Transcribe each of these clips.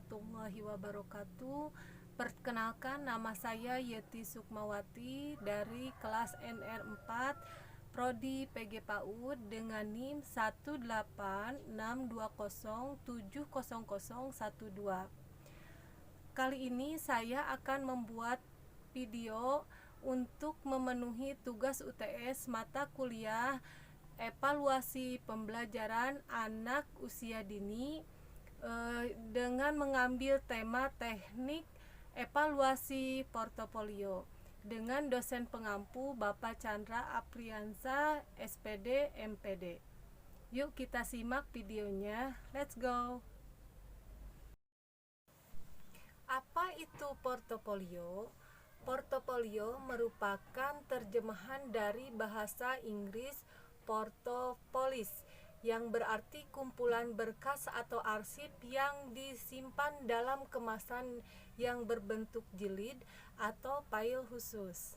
warahmatullahi wabarakatuh. Perkenalkan, nama saya Yeti Sukmawati dari kelas NR4 Prodi PG PAUD dengan NIM 18620700012. Kali ini saya akan membuat video untuk memenuhi tugas UTS mata kuliah evaluasi pembelajaran anak usia dini dengan mengambil tema teknik evaluasi portofolio dengan dosen pengampu Bapak Chandra Apriansa SPD MPD. Yuk kita simak videonya, let's go. Apa itu portofolio? Portofolio merupakan terjemahan dari bahasa Inggris portfolios, yang berarti kumpulan berkas atau arsip yang disimpan dalam kemasan yang berbentuk jilid atau file khusus.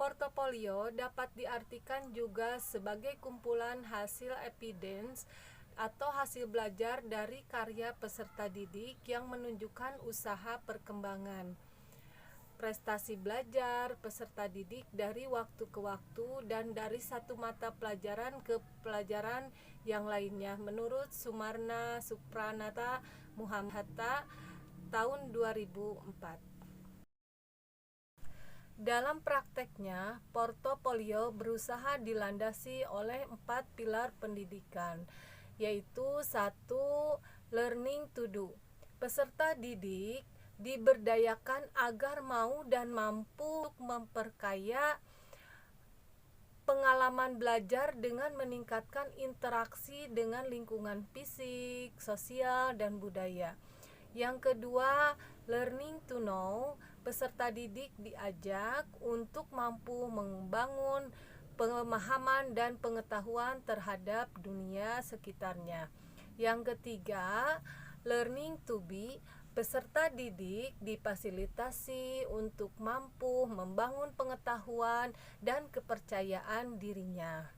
Portofolio dapat diartikan juga sebagai kumpulan hasil evidence atau hasil belajar dari karya peserta didik yang menunjukkan usaha perkembangan prestasi belajar peserta didik dari waktu ke waktu dan dari satu mata pelajaran ke pelajaran yang lainnya menurut Sumarna Supranata Muhammad Hatta tahun 2004. Dalam prakteknya, portofolio berusaha dilandasi oleh 4 pilar pendidikan, yaitu 1. Learning to do. Peserta didik diberdayakan agar mau dan mampu memperkaya pengalaman belajar dengan meningkatkan interaksi dengan lingkungan fisik, sosial, dan budaya. Yang kedua, learning to know. Peserta didik diajak untuk mampu membangun pemahaman dan pengetahuan terhadap dunia sekitarnya. Yang ketiga, learning to be. Peserta didik difasilitasi untuk mampu membangun pengetahuan dan kepercayaan dirinya.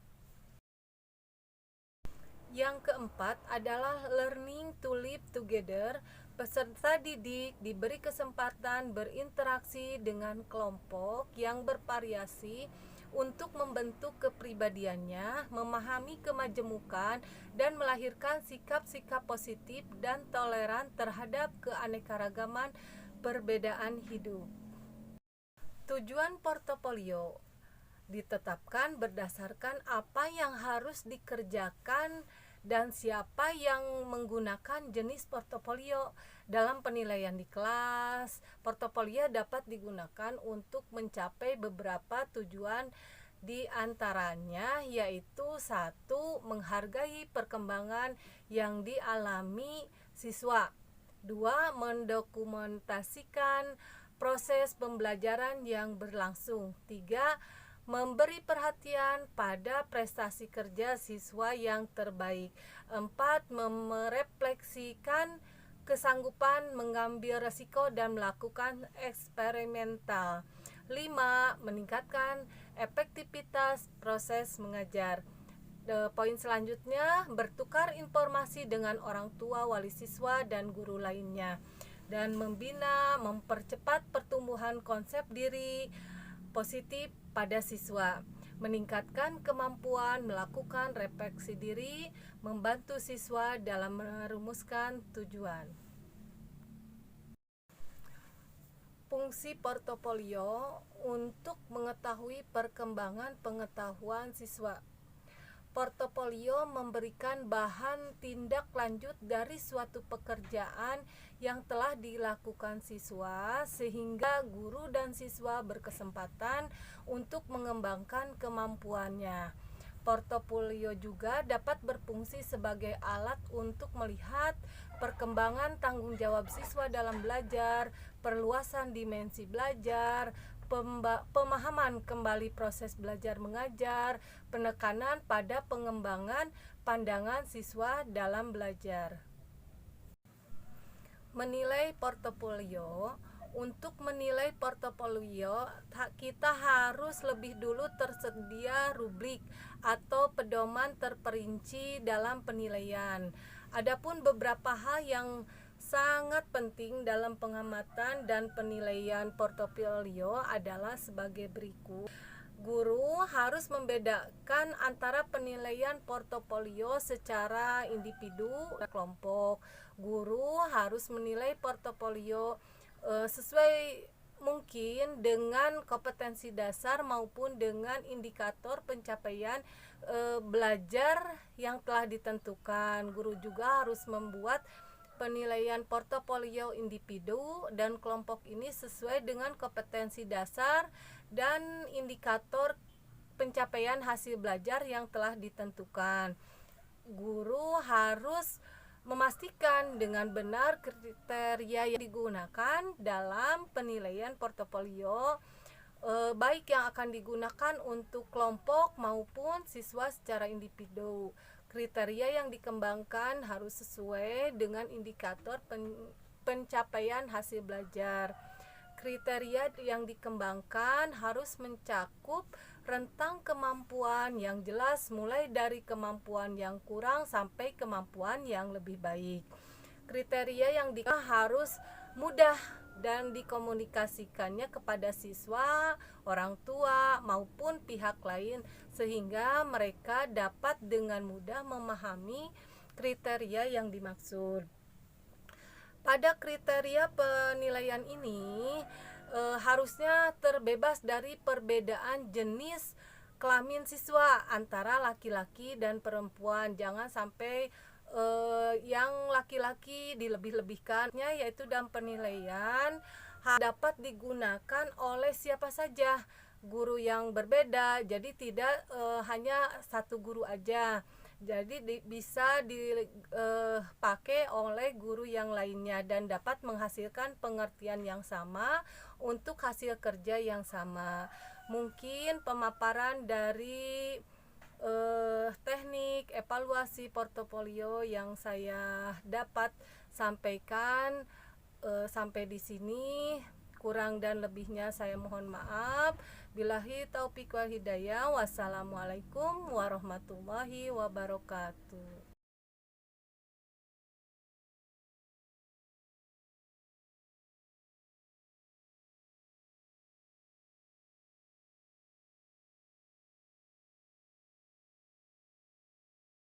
Yang keempat adalah learning to live together. Peserta didik diberi kesempatan berinteraksi dengan kelompok yang bervariasi untuk membentuk kepribadiannya, memahami kemajemukan, dan melahirkan sikap-sikap positif dan toleran terhadap keanekaragaman perbedaan hidup. Tujuan portofolio ditetapkan berdasarkan apa yang harus dikerjakan dan siapa yang menggunakan jenis portofolio. Dalam penilaian di kelas, portofolio dapat digunakan untuk mencapai beberapa tujuan, di antaranya yaitu 1. Menghargai perkembangan yang dialami siswa. 2. Mendokumentasikan proses pembelajaran yang berlangsung. 3. Memberi perhatian pada prestasi kerja siswa yang terbaik. 4. Merefleksikan kesanggupan mengambil resiko dan melakukan eksperimental. 5. Meningkatkan efektivitas proses mengajar. Poin selanjutnya, bertukar informasi dengan orang tua, wali siswa, dan guru lainnya. Dan membina, mempercepat pertumbuhan konsep diri positif pada siswa, meningkatkan kemampuan melakukan refleksi diri, membantu siswa dalam merumuskan tujuan. Fungsi portofolio untuk mengetahui perkembangan pengetahuan siswa. Portofolio memberikan bahan tindak lanjut dari suatu pekerjaan yang telah dilakukan siswa, sehingga guru dan siswa berkesempatan untuk mengembangkan kemampuannya. Portofolio juga dapat berfungsi sebagai alat untuk melihat perkembangan tanggung jawab siswa dalam belajar, perluasan dimensi belajar, pemahaman kembali proses belajar mengajar, penekanan pada pengembangan pandangan siswa dalam belajar. Menilai portofolio. Untuk menilai portofolio, kita harus lebih dulu tersedia rubrik atau pedoman terperinci dalam penilaian. Adapun beberapa hal yang sangat penting dalam pengamatan dan penilaian portofolio adalah sebagai berikut. Guru harus membedakan antara penilaian portofolio secara individu dan kelompok. Guru harus menilai portofolio sesuai mungkin dengan kompetensi dasar maupun dengan indikator pencapaian belajar yang telah ditentukan. Guru juga harus membuat penilaian portofolio individu dan kelompok ini sesuai dengan kompetensi dasar dan indikator pencapaian hasil belajar yang telah ditentukan. Guru harus memastikan dengan benar kriteria yang digunakan dalam penilaian portofolio, baik yang akan digunakan untuk kelompok maupun siswa secara individu. Kriteria yang dikembangkan harus sesuai dengan indikator pencapaian hasil belajar. Kriteria yang dikembangkan harus mencakup rentang kemampuan yang jelas, mulai dari kemampuan yang kurang sampai kemampuan yang lebih baik. Kriteria yang harus mudah dan dikomunikasikannya kepada siswa, orang tua maupun pihak lain sehingga mereka dapat dengan mudah memahami kriteria yang dimaksud. Pada kriteria penilaian ini harusnya terbebas dari perbedaan jenis kelamin siswa antara laki-laki dan perempuan. Jangan sampai yang laki-laki dilebih-lebihkannya, yaitu dalam penilaian dapat digunakan oleh siapa saja, guru yang berbeda. Jadi tidak hanya satu guru aja. Jadi bisa dipakai oleh guru yang lainnya dan dapat menghasilkan pengertian yang sama untuk hasil kerja yang sama. Mungkin pemaparan dari teknik evaluasi portofolio yang saya dapat sampaikan sampai di sini. Kurang dan lebihnya saya mohon maaf. Billahi taufiq wal hidayah. Wassalamualaikum warahmatullahi wabarakatuh.